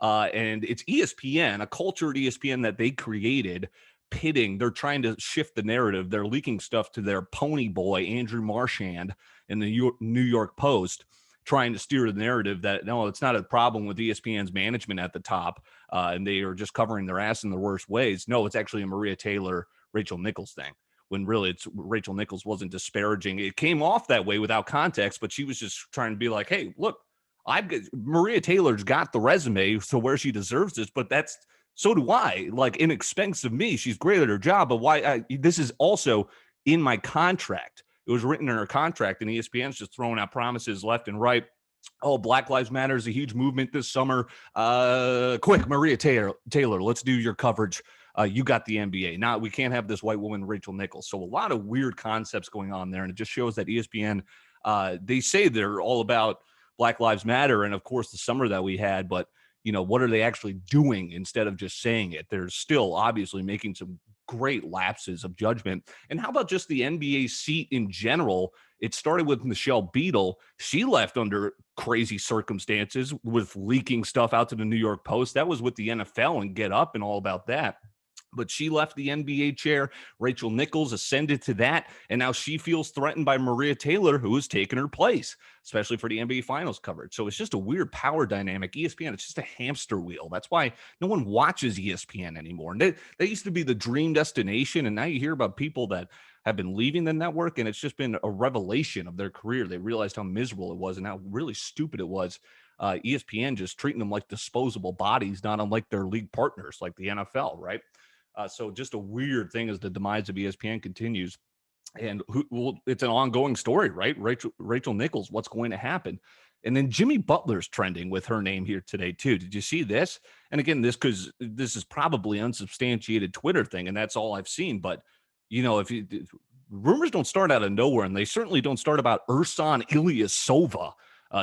And it's ESPN, a culture at ESPN that they created, pitting. They're trying to shift the narrative. They're leaking stuff to their pony boy, Andrew Marchand, in the New York Post, trying to steer the narrative that, no, it's not a problem with ESPN's management at the top, and they are just covering their ass in the worst ways. No, it's actually a Maria Taylor, Rachel Nichols thing, when really it's Rachel Nichols wasn't disparaging. It came off that way without context, but she was just trying to be like, hey, look, Maria Taylor's got the resume to where she deserves this, but so do I. Like, in expense of me, she's great at her job, but this is also in my contract. It was written in her contract, and ESPN's just throwing out promises left and right. Oh, Black Lives Matter is a huge movement this summer. Quick, Maria Taylor, let's do your coverage. You got the NBA. Now, we can't have this white woman, Rachel Nichols. So a lot of weird concepts going on there, and it just shows that ESPN, they say they're all about Black Lives Matter, and of course the summer that we had, but what are they actually doing instead of just saying it? They're still obviously making some great lapses of judgment. And how about just the NBA seat in general? It started with Michelle Beadle. She left under crazy circumstances with leaking stuff out to the New York Post. That was with the NFL and Get Up and all about that. But she left the NBA chair. Rachel Nichols ascended to that, and now she feels threatened by Maria Taylor, who has taken her place, especially for the NBA Finals coverage. So it's just a weird power dynamic. ESPN, it's just a hamster wheel. That's why no one watches ESPN anymore. And they used to be the dream destination, and now you hear about people that have been leaving the network, and it's just been a revelation of their career. They realized how miserable it was and how really stupid it was. ESPN just treating them like disposable bodies, not unlike their league partners, like the NFL, right? So just a weird thing as the demise of ESPN continues. And it's an ongoing story, right? Rachel Nichols, what's going to happen? And then Jimmy Butler's trending with her name here today, too. Did you see this? And again, this is probably unsubstantiated Twitter thing, and that's all I've seen. But, rumors don't start out of nowhere, and they certainly don't start about Ersan Ilyasova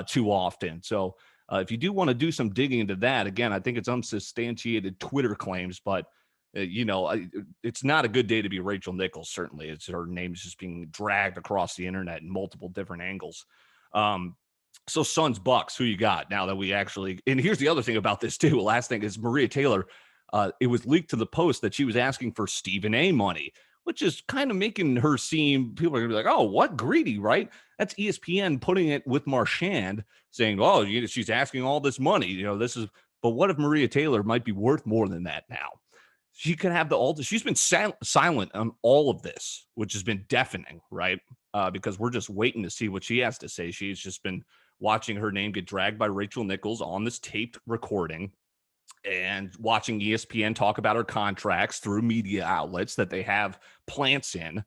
too often. So if you do want to do some digging into that, again, I think it's unsubstantiated Twitter claims, but it's not a good day to be Rachel Nichols. Certainly, it's her name's just being dragged across the internet in multiple different angles. So Suns Bucks, who you got now that we actually? And here's the other thing about this too. Last thing is Maria Taylor. It was leaked to the Post that she was asking for Stephen A. money, which is kind of making her seem. People are gonna be like, "Oh, what greedy?" Right? That's ESPN putting it with Marchand, saying, "Oh, she's asking all this money." This is. But what if Maria Taylor might be worth more than that now? She could have the altar. She's been silent on all of this, which has been deafening, right? Because we're just waiting to see what she has to say. She's just been watching her name get dragged by Rachel Nichols on this taped recording and watching ESPN talk about her contracts through media outlets that they have plants in.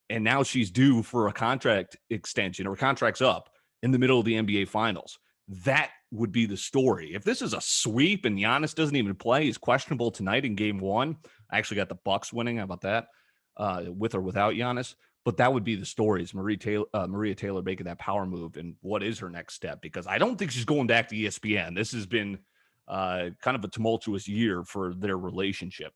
And now she's due for a contract extension, or her contract's up in the middle of the NBA Finals. That would be the story. If this is a sweep and Giannis doesn't even play, he's questionable tonight in game one. I actually got the Bucks winning. How about that? With or without Giannis. But that would be the story, is Maria Taylor making that power move. And what is her next step? Because I don't think she's going back to ESPN. This has been kind of a tumultuous year for their relationship.